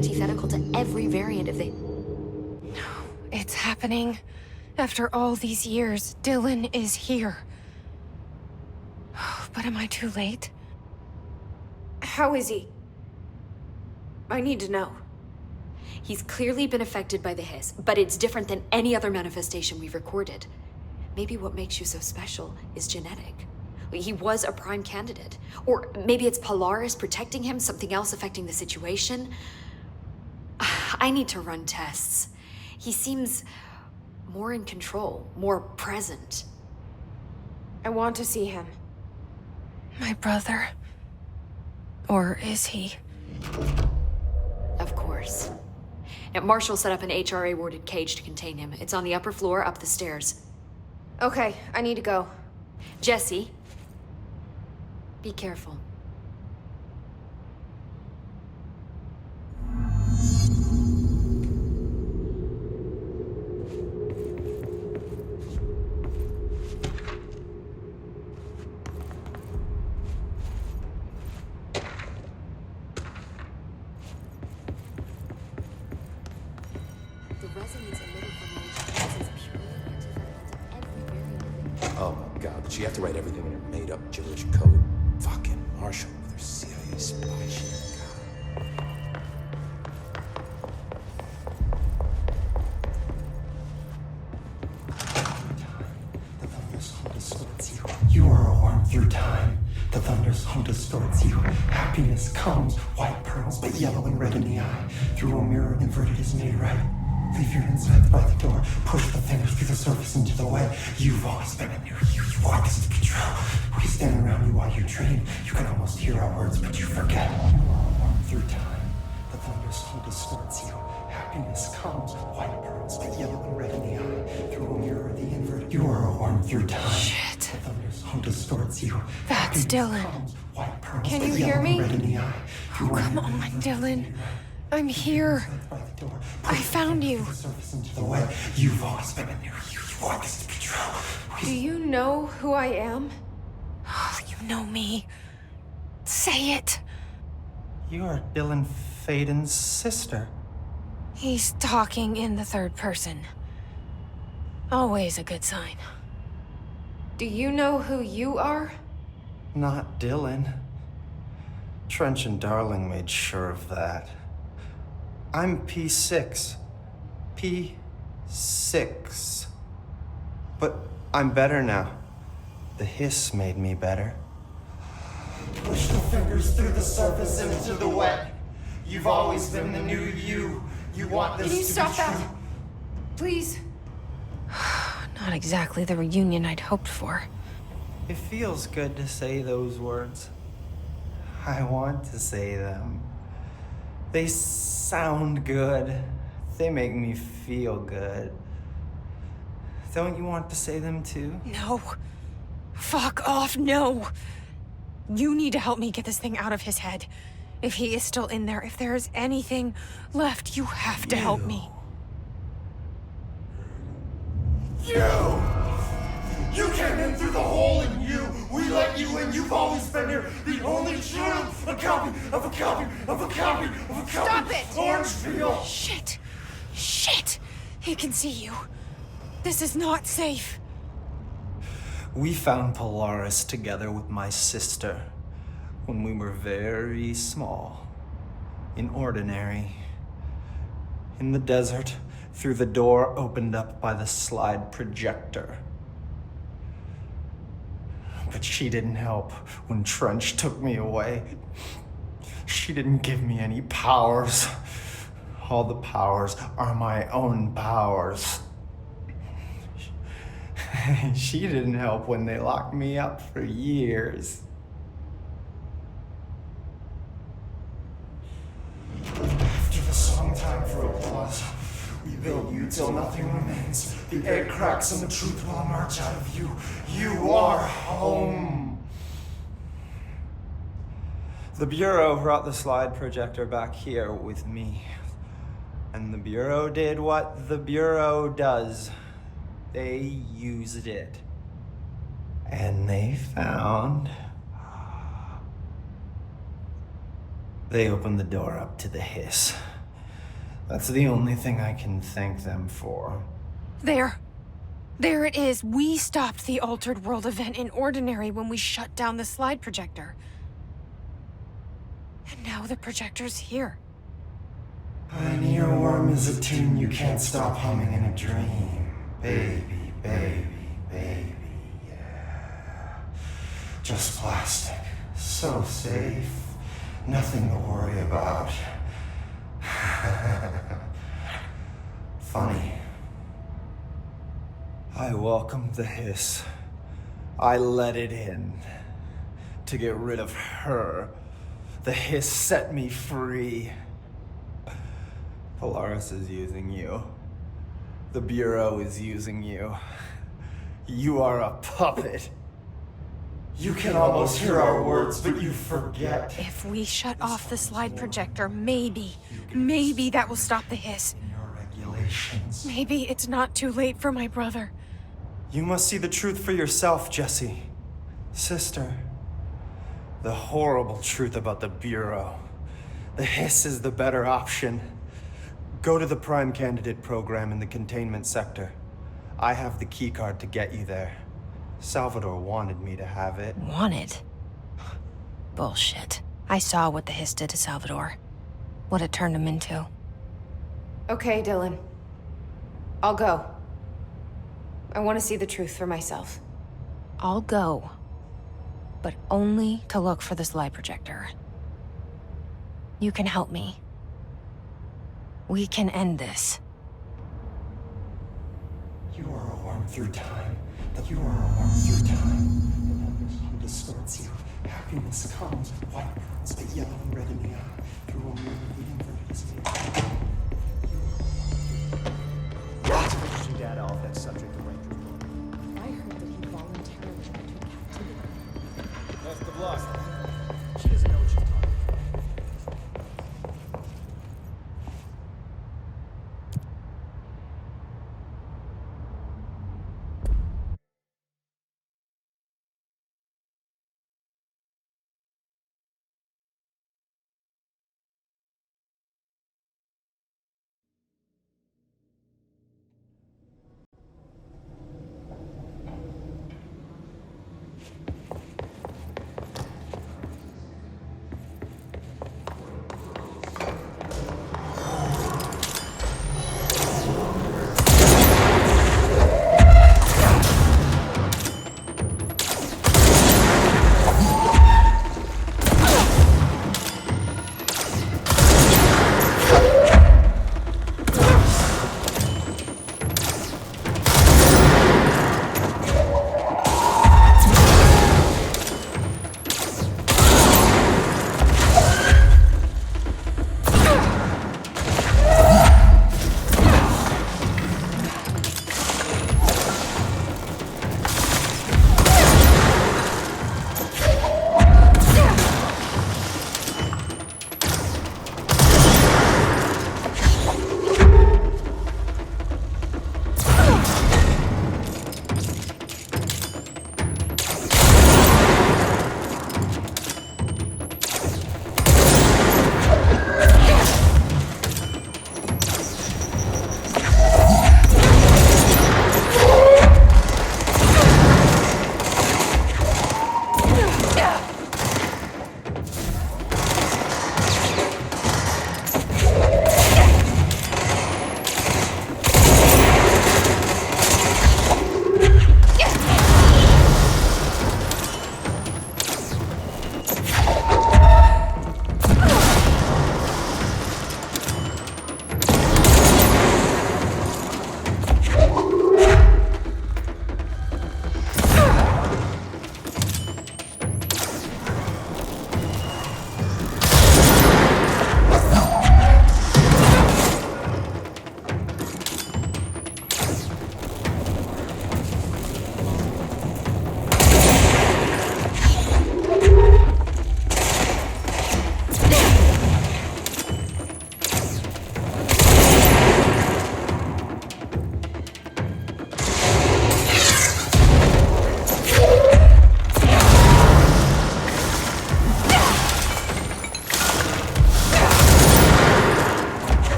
antithetical to every variant of the... It's happening. After all these years, Dylan is here. But am I too late? How is he? I need to know. He's clearly been affected by the hiss, but it's different than any other manifestation we've recorded. Maybe what makes you so special is genetic. He was a prime candidate. Or maybe it's Polaris protecting him, something else affecting the situation. I need to run tests. He seems more in control, more present. I want to see him. My brother. Or is he? Of course. Now, Marshall set up an HRA-warded cage to contain him. It's on the upper floor, up the stairs. Okay, I need to go. Jesse, be careful. The resonance emitted from Malaysia is purely antithetical to every variant. Oh my god, did she have to write everything in her made-up gibberish code? Fucking Marshall with her CIA spy shit. The thunder's home distorts you. You are a worm through time. The thunder's home distorts you. Happiness comes, white pearls, but yellow and red in the eye. Through a mirror, inverted is made right. Leave your insides by the door. Push the fingers through the surface into the way. You've always been in here. You want this to control. We stand around you while you dream. You can almost hear our words, but you forget. You are a worm through time. The thunder's home distorts you. Happiness comes, white pearls, but yellow and red in the eye. Through a mirror, the inverted. You are a worm through time. Shit. The thunder's home distorts you. That's Happiness Dylan. comes, white pearls, Can but you yellow hear and me? red in the eye. Oh, come on, Dylan. I'm here. I found you. You've always been in here. You want this to be true. Do you know who I am? You know me. Say it. You are Dylan Faden's sister. He's talking in the third person. Always a good sign. Do you know who you are? Not Dylan. Trench and Darling made sure of that. I'm P6. P6. But I'm better now. The hiss made me better. Push the fingers through the surface into the wet. You've always been the new you. You want this Can you to stop be that? true. Please. Not exactly the reunion I'd hoped for. It feels good to say those words. I want to say them. They sound good. They make me feel good. Don't you want to say them too? No. Fuck off, no. You need to help me get this thing out of his head. If he is still in there, if there is anything left, you have to help me. You came in through the hole in you. We let you in. You've always been here. The only true. A copy of a copy of a copy of a copy. Stop it! Orangeville. Shit. Shit. He can see you. This is not safe. We found Polaris together with my sister when we were very small, in Ordinary, in the desert, through the door opened up by the slide projector. But she didn't help when Trench took me away. She didn't give me any powers. All the powers are my own powers. She didn't help when they locked me up for years. After the song time for applause, we build you till nothing remains. The egg cracks and the truth will emerge out of you. You are home. The Bureau brought the slide projector back here with me. And the Bureau did what the Bureau does. They used it. And they found... They opened the door up to the hiss. That's the only thing I can thank them for. There. There it is. We stopped the Altered World event in Ordinary when we shut down the slide projector. And now the projector's here. An earworm is a tune you can't stop humming in a dream. Baby, baby, baby, yeah. Just plastic. So safe. Nothing to worry about. Funny. I welcomed the hiss. I let it in. To get rid of her. The hiss set me free. Polaris is using you. The Bureau is using you. You are a puppet. You can almost hear our words, but you forget. If we shut off the slide projector, maybe that will stop the hiss. In your regulations. Maybe it's not too late for my brother. You must see the truth for yourself, Jesse. Sister. The horrible truth about the Bureau. The hiss is the better option. Go to the Prime Candidate program in the containment sector. I have the keycard to get you there. Salvador wanted me to have it. Wanted? Bullshit. I saw what the hiss did to Salvador. What it turned him into. Okay, Dylan. I'll go. I want to see the truth for myself. I'll go. But only to look for the slide projector. You can help me. We can end this. You are a worm through time. You are a worm through time. The numbers hum distorts you. Happiness comes, white pearls, but yellow and red in the eye. Through a mirror the inverted is made. Pushing data off that subject to Rangers. I heard that he voluntarily entered captivity. Best of luck. She doesn't know what she's talking about.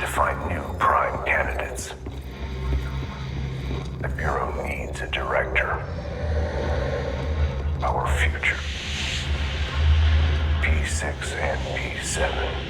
to find new prime candidates. The Bureau needs a director. Our future. P6 and P7.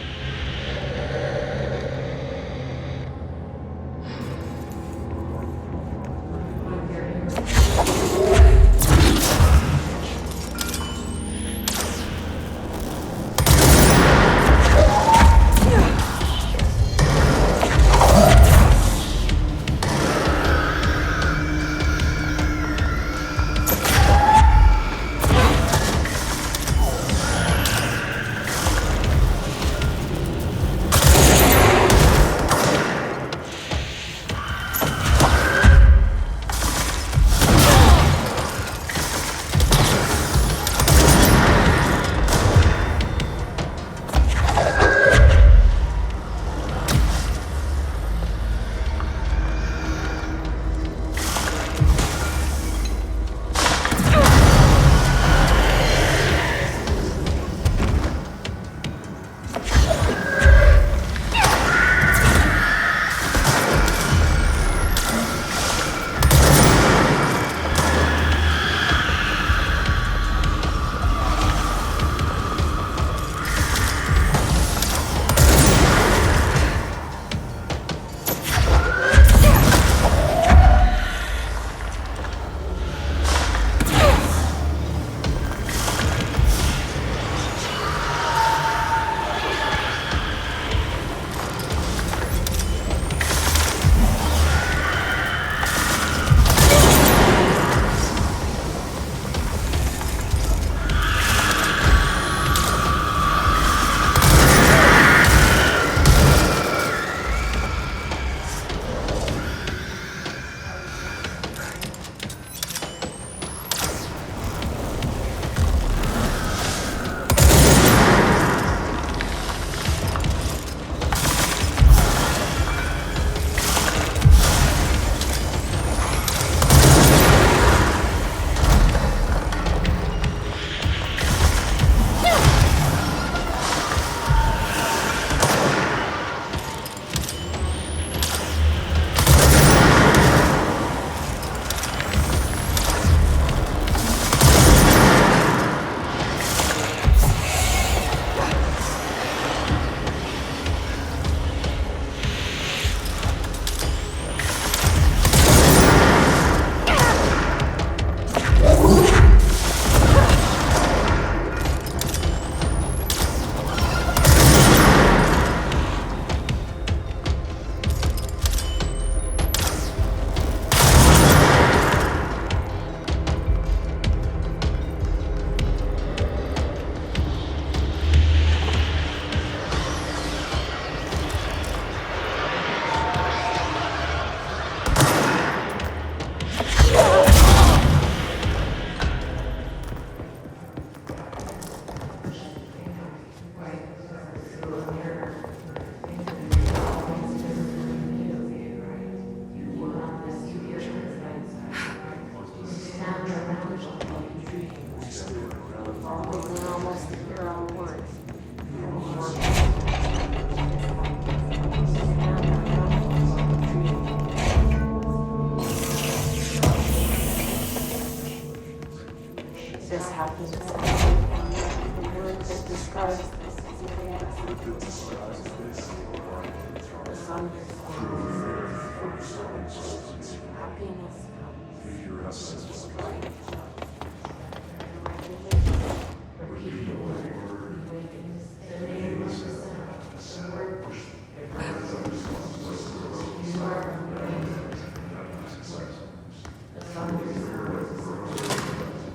This happens. The word that describes this is the sun. Happiness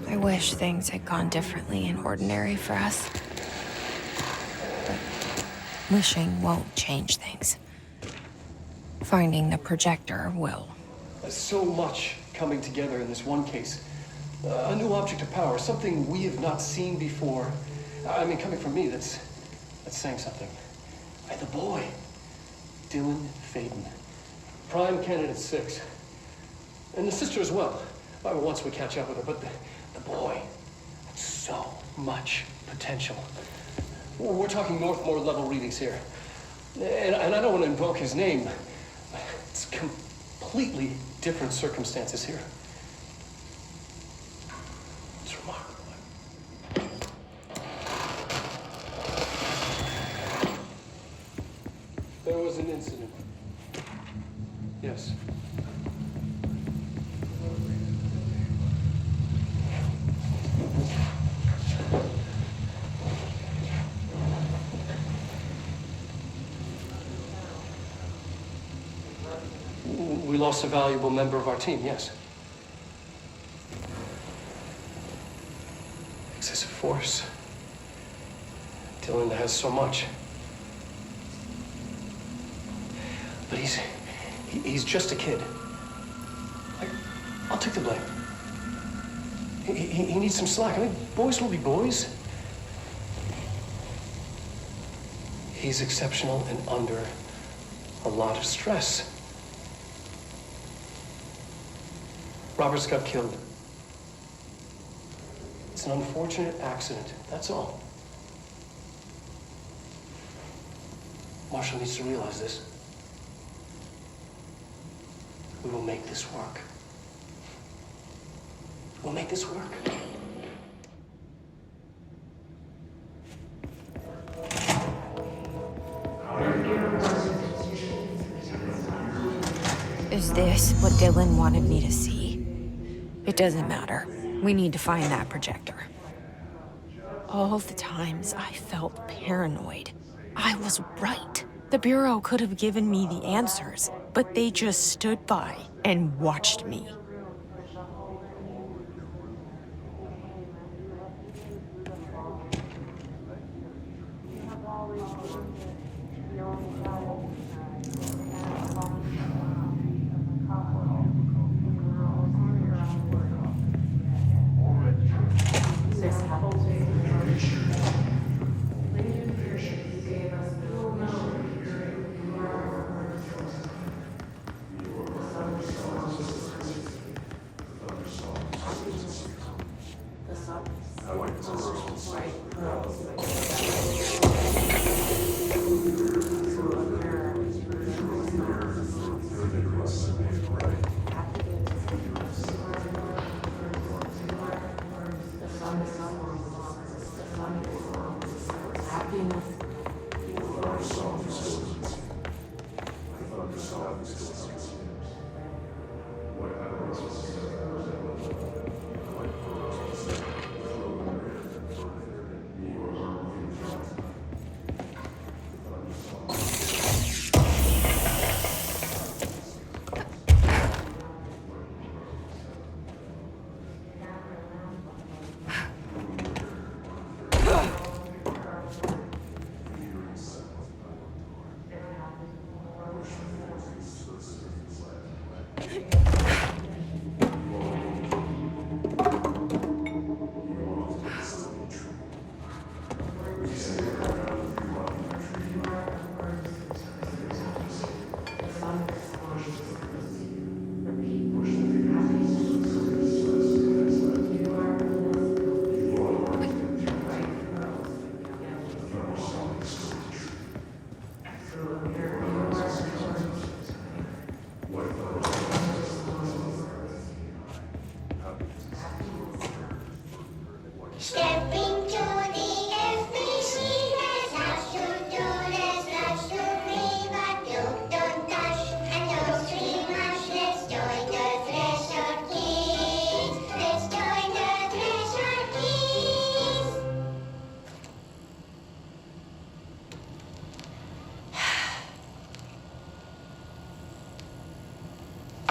I wish things had gone differently in Ordinary for us. But wishing won't change things. Finding the projector will. So much coming together in this one case. A new object of power, something we have not seen before. I mean, coming from me, that's saying something. The boy, Dylan Faden, prime candidate 6. And the sister as well. Once we catch up with her, but the boy, so much potential. We're talking Northmore level readings here. And I don't want to invoke his name. It's completely different circumstances here. It's remarkable. There was an incident. Yes. We lost a valuable member of our team, yes. Excessive force. Dylan has so much. But he's just a kid. I'll take the blame. He needs some slack. I mean, boys will be boys. He's exceptional and under a lot of stress. Roberts got killed. It's an unfortunate accident, that's all. Marshall needs to realize this. We will make this work. We'll make this work. Is this what Dylan wanted me to see? It doesn't matter. We need to find that projector. All the times I felt paranoid, I was right. The Bureau could have given me the answers, but they just stood by and watched me.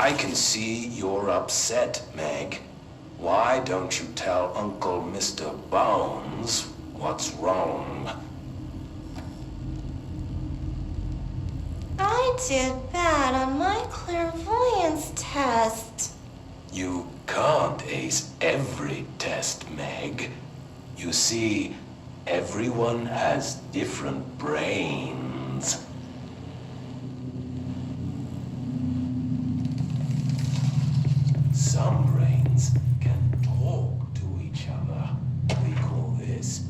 I can see you're upset, Meg. Why don't you tell Uncle Mr. Bones what's wrong? I did bad on my clairvoyance test. You can't ace every test, Meg. You see, everyone has different brains. Some brains can talk to each other. We call this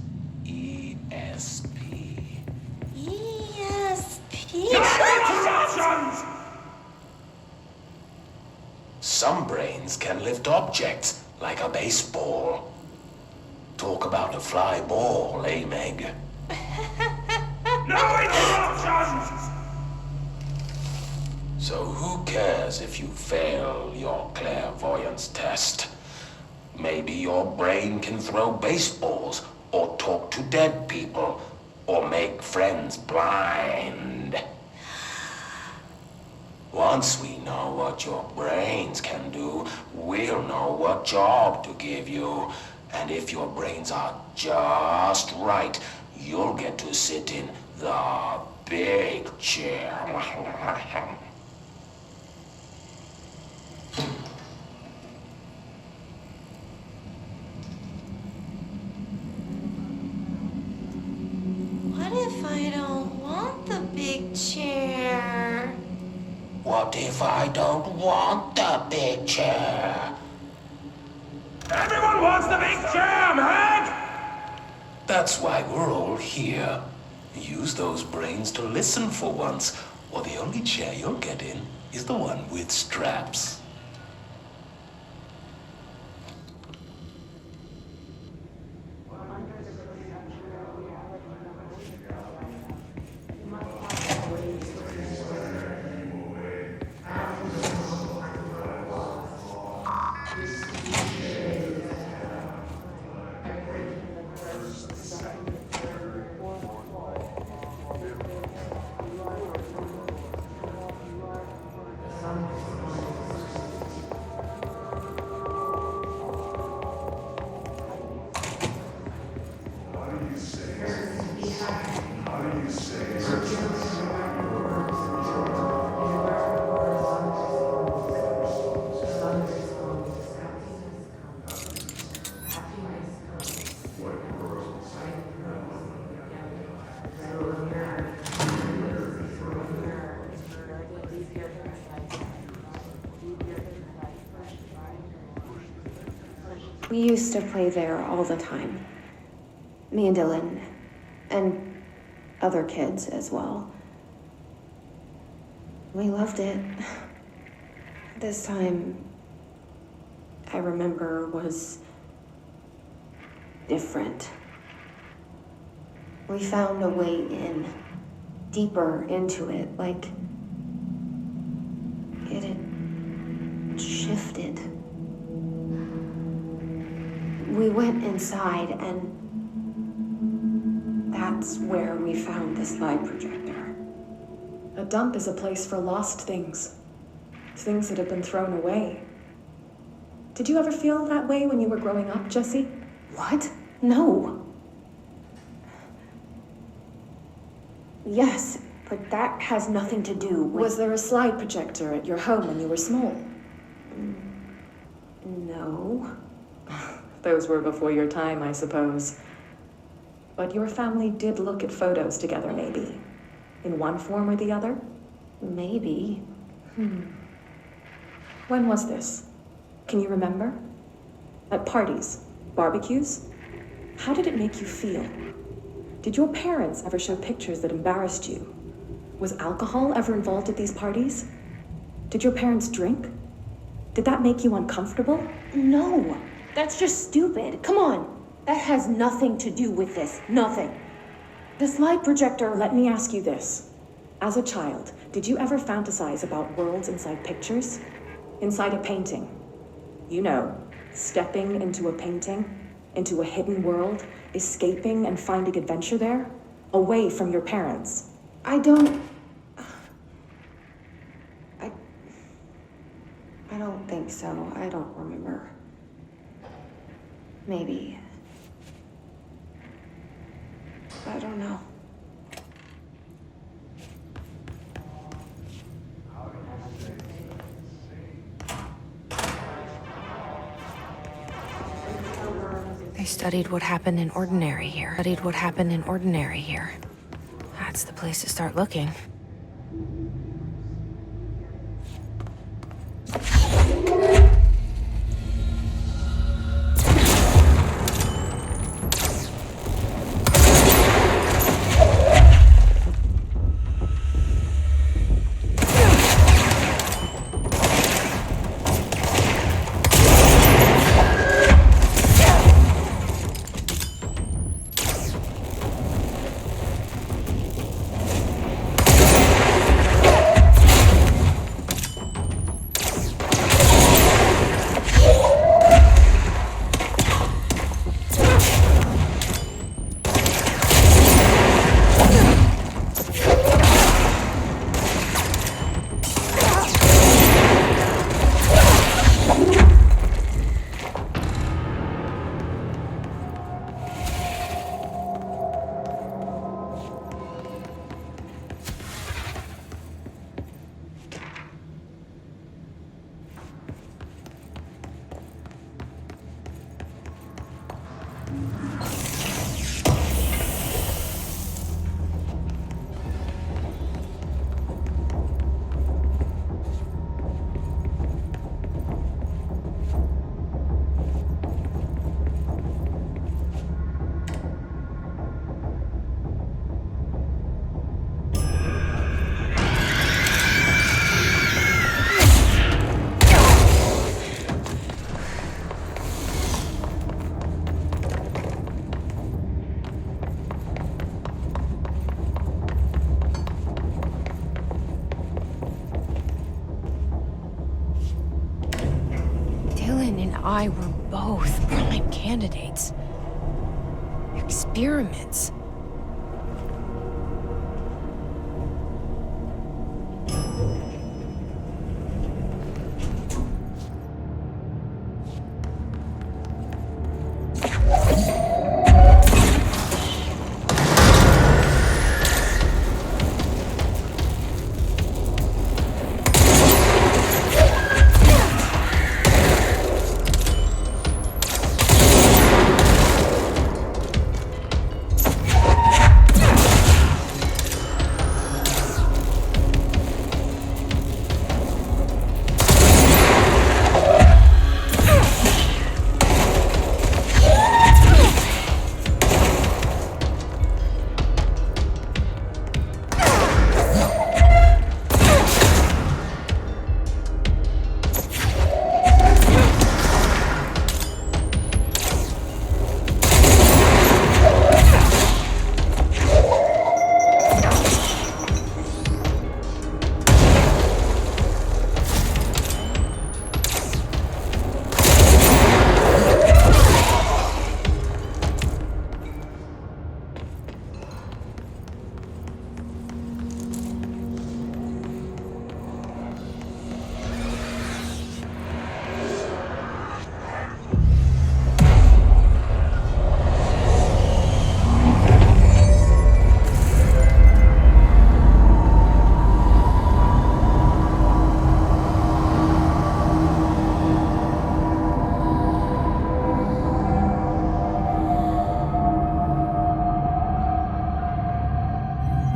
ESP. ESP. interruptions! Some brains can lift objects like a baseball. Talk about a fly ball, eh, Meg? No interruptions! So who cares if you fail your clairvoyance test? Maybe your brain can throw baseballs, or talk to dead people, or make friends blind. Once we know what your brains can do, we'll know what job to give you. And if your brains are just right, you'll get to sit in the big chair. What if I don't want the big chair? What if I don't want the big chair? Everyone wants the big chair, Meg! That's why we're all here. Use those brains to listen for once, or the only chair you'll get in is the one with straps. We used to play there all the time. Me and Dylan, and other kids as well. We loved it. This time, I remember, was different. We found a way in, deeper into it, like it had shifted. We went inside, and that's where we found the slide projector. A dump is a place for lost things. Things that have been thrown away. Did you ever feel that way when you were growing up, Jesse? What? No. Yes, but that has nothing to do with... Was there a slide projector at your home when you were small? No. Those were before your time, I suppose. But your family did look at photos together, maybe. In one form or the other? Maybe. When was this? Can you remember? At parties? Barbecues? How did it make you feel? Did your parents ever show pictures that embarrassed you? Was alcohol ever involved at these parties? Did your parents drink? Did that make you uncomfortable? No. That's just stupid. Come on. That has nothing to do with this. Nothing. The slide projector, let me ask you this. As a child, did you ever fantasize about worlds inside pictures? Inside a painting? You know, stepping into a painting, into a hidden world, escaping and finding adventure there, away from your parents. I don't think so. I don't remember. Maybe. I don't know. They studied what happened in Ordinary here. That's the place to start looking. I were both prime candidates. Experiments.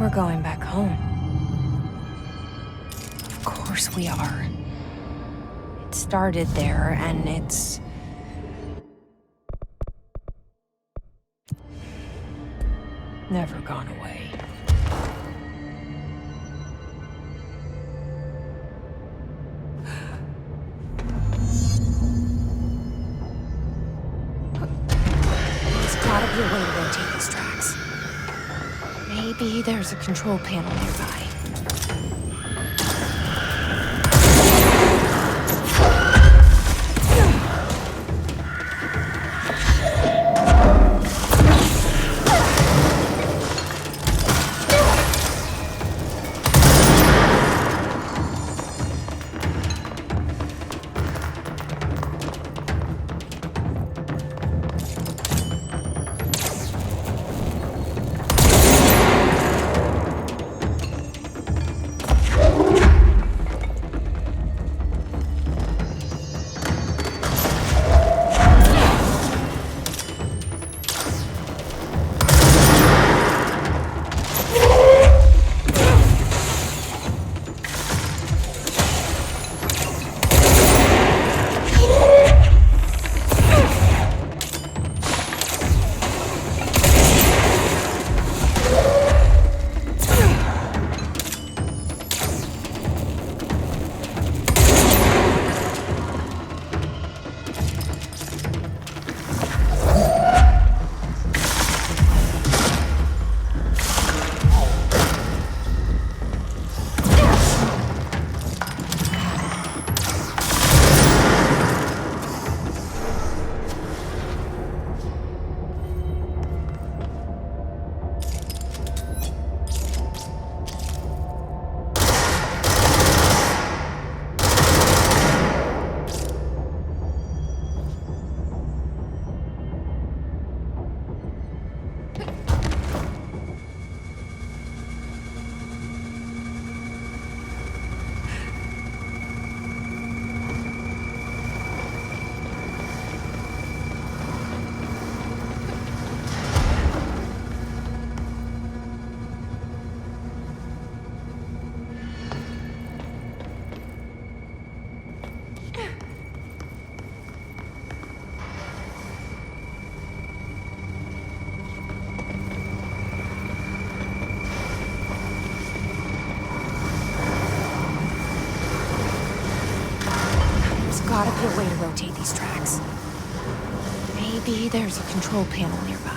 We're going back home. Of course we are. It started there, and it's... never gone away. There's gotta be a way to rotate these tracks. Maybe there's a control panel nearby. Gotta be a way to rotate these tracks. Maybe there's a control panel nearby.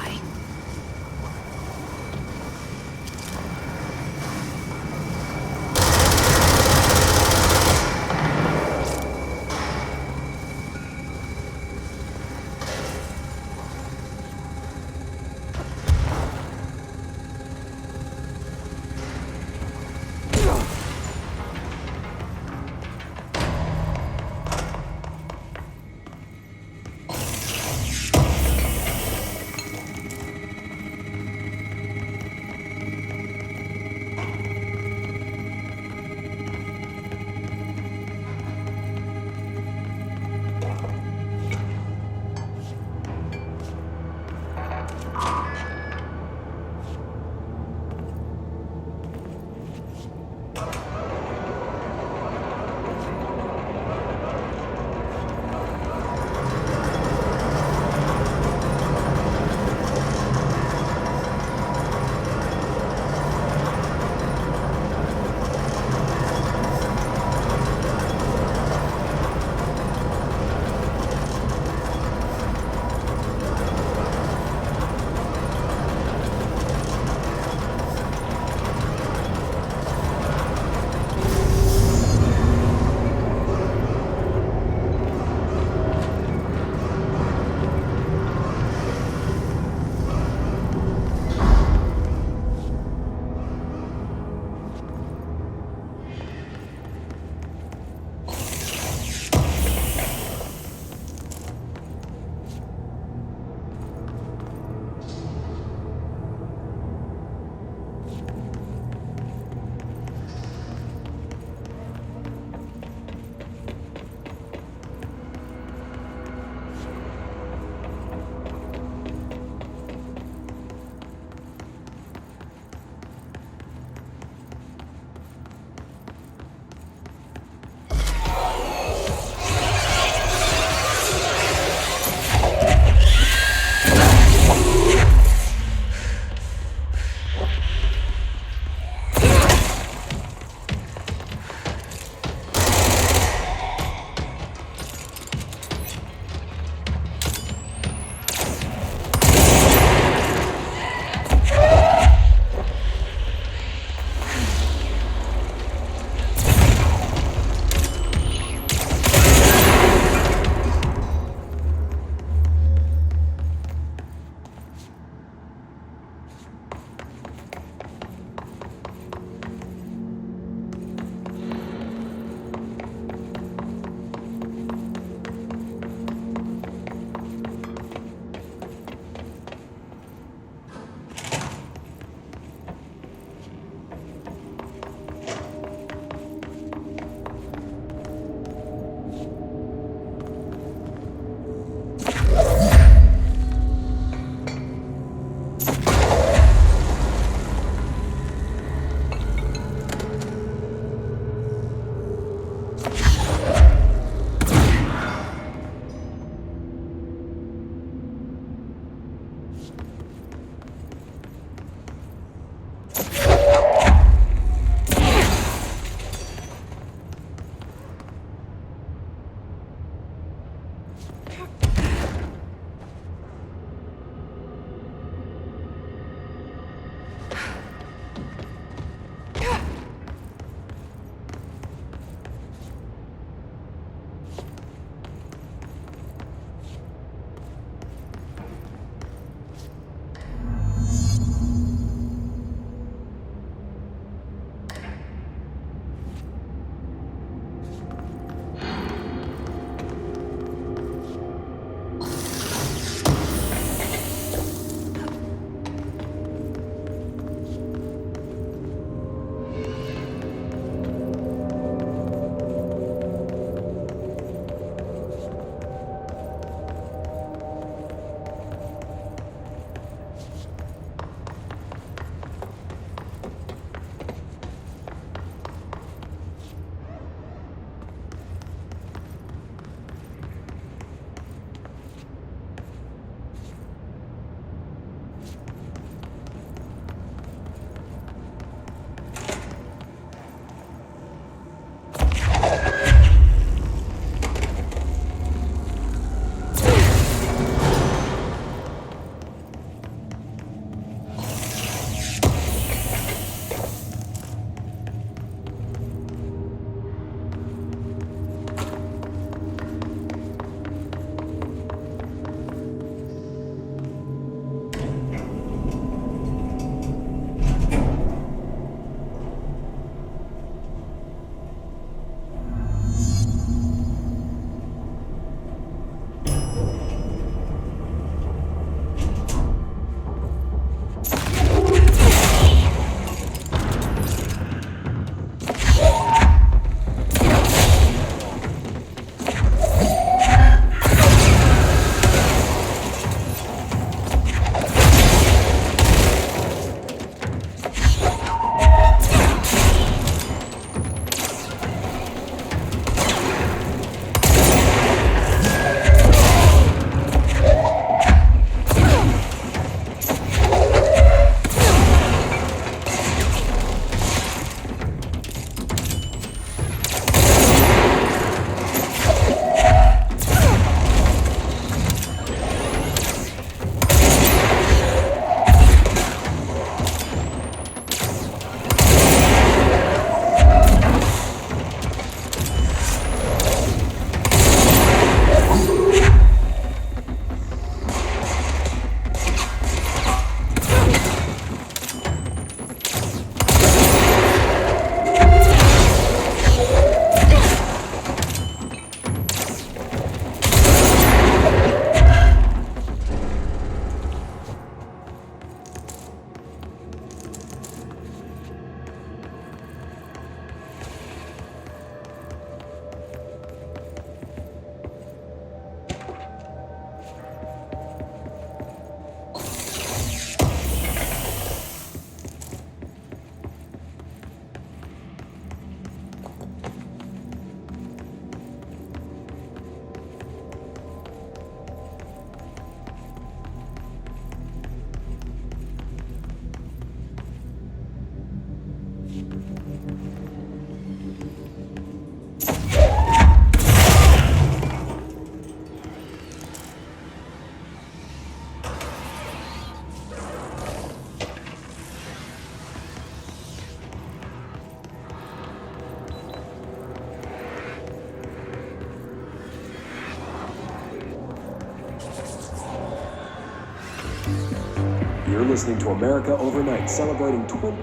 You're listening to America Overnight, celebrating 29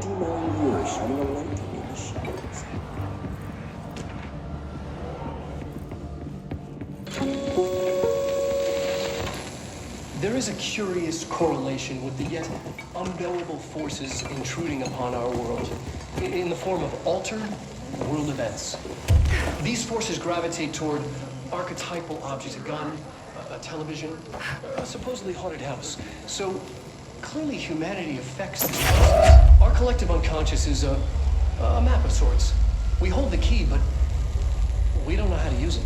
years shining a light in the shadows. There is a curious correlation with the yet unknowable forces intruding upon our world in the form of altered world events. These forces gravitate toward archetypal objects, a gun, a television, a supposedly haunted house. So clearly humanity affects these forces. Our collective unconscious is a map of sorts. We hold the key, but we don't know how to use it.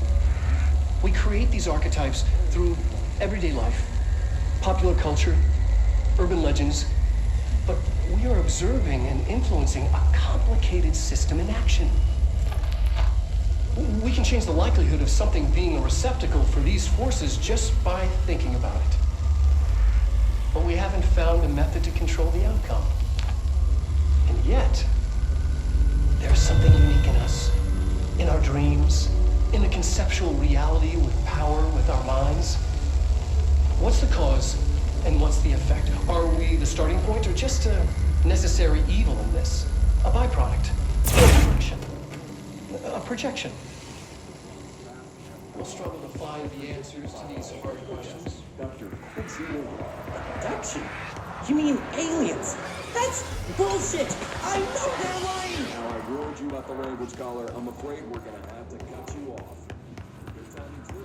We create these archetypes through everyday life, popular culture, urban legends, but we are observing and influencing a complicated system in action. We can change the likelihood of something being a receptacle for these forces just by thinking about it. But we haven't found a method to control the outcome. And yet, there's something unique in us, in our dreams, in a conceptual reality with power with our minds. What's the cause and what's the effect? Are we the starting point or just a necessary evil in this? A byproduct? A projection? We'll struggle to find the answers to these hard questions. Dr. Quincy Moore. Abduction? You mean aliens? That's bullshit! I know they're lying! Now, I warned you about the language, caller. I'm afraid we're gonna have to cut you off. Good timing, too.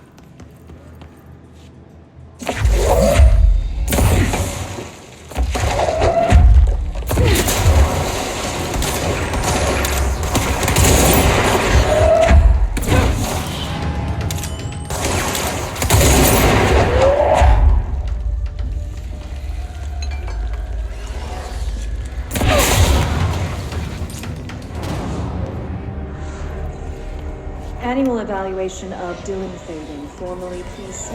Annual evaluation of Dylan Faden, formerly P6.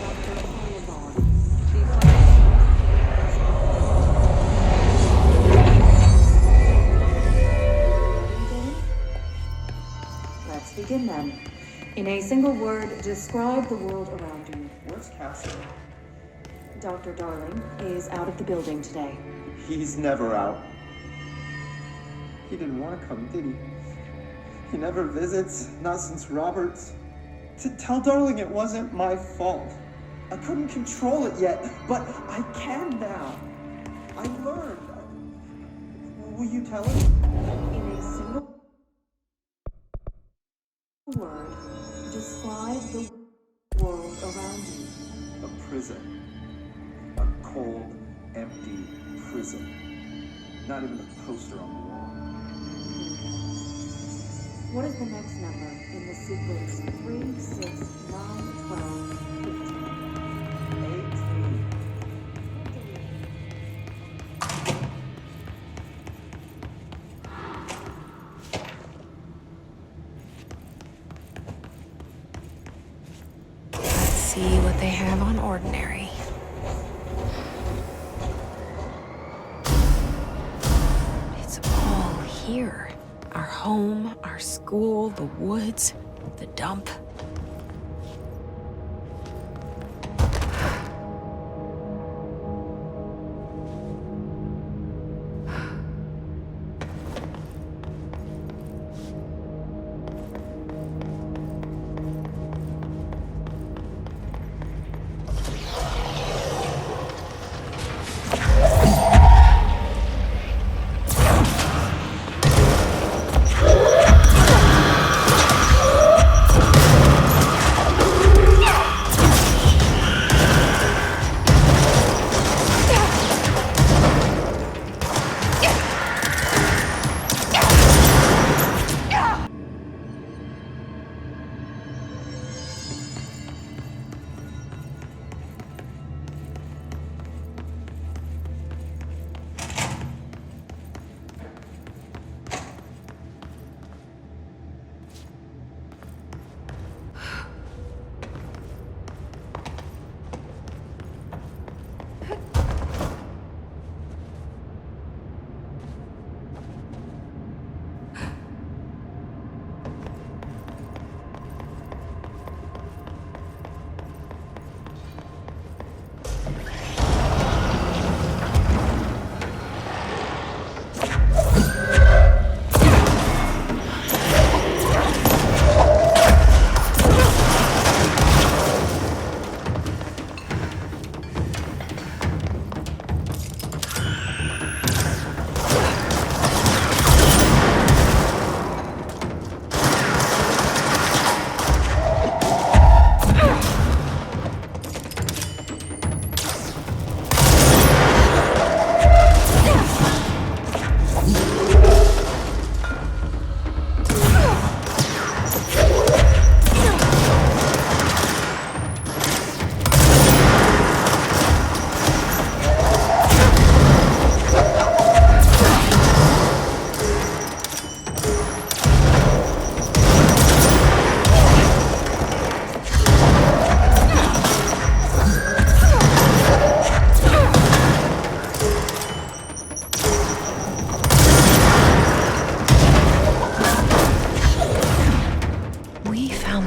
Dr. Colaban. Let's begin then. In a single word, describe the world around you. Where's Cassie? Dr. Darling is out of the building today. He's never out. He didn't want to come, did he? He never visits, not since Roberts. To tell Darling it wasn't my fault. I couldn't control it yet, but I can now. I learned. Will you tell him? In a single word, describe the world around you. A prison. A cold, empty prison. Not even a poster on the wall. What is the next number in the sequence 3, 6, 9, 12, 15? Let's see what they have on Ordinary. It's all here. Our home, our school, the woods, the dump.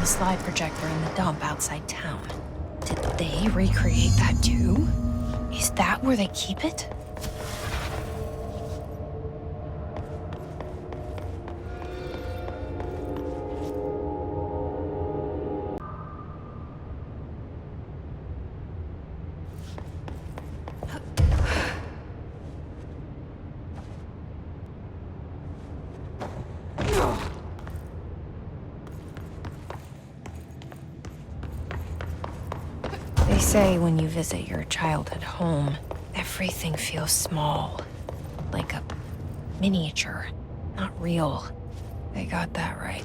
the slide projector in the dump outside town. Did they recreate that too? Is that where they keep it? They say when you visit your childhood home, everything feels small. Like a miniature, not real. They got that right.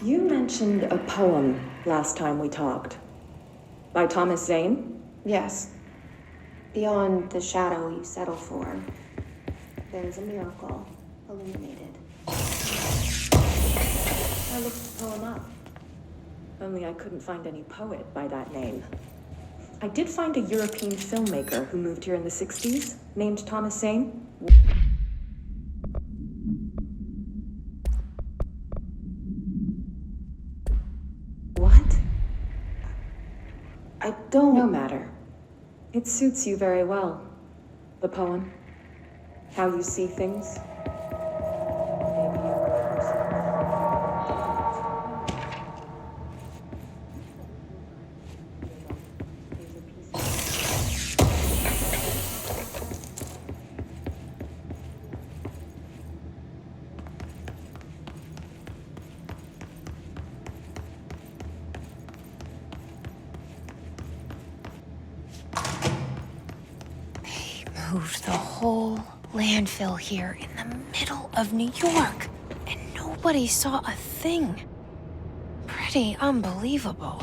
You mentioned a poem last time we talked. By Thomas Zane? Yes. Beyond the shadow you settle for, there's a miracle illuminated. I looked the poem up. Only I couldn't find any poet by that name. I did find a European filmmaker who moved here in the 60s, named Thomas Zane. What? I don't... No matter. It suits you very well. The poem. How you see things. Maybe you're a person. There's a piece of Moved the whole landfill here in the middle of New York, and nobody saw a thing. Pretty unbelievable.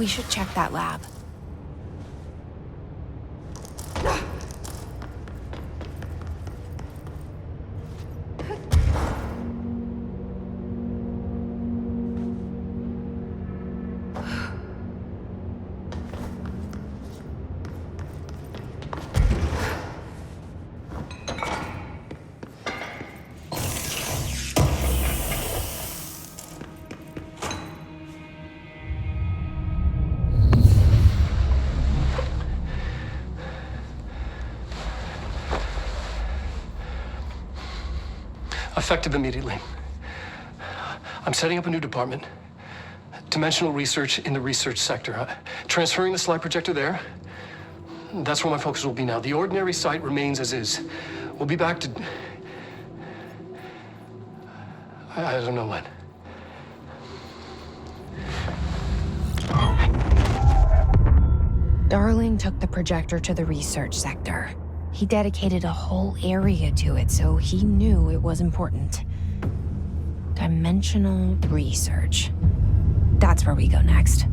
We should check that lab. Effective immediately. I'm setting up a new department. Dimensional research in the research sector. Transferring the slide projector there. That's where my focus will be now. The ordinary site remains as is. We'll be back to... I don't know when. Darling took the projector to the research sector. He dedicated a whole area to it, so he knew it was important. Dimensional research. That's where we go next.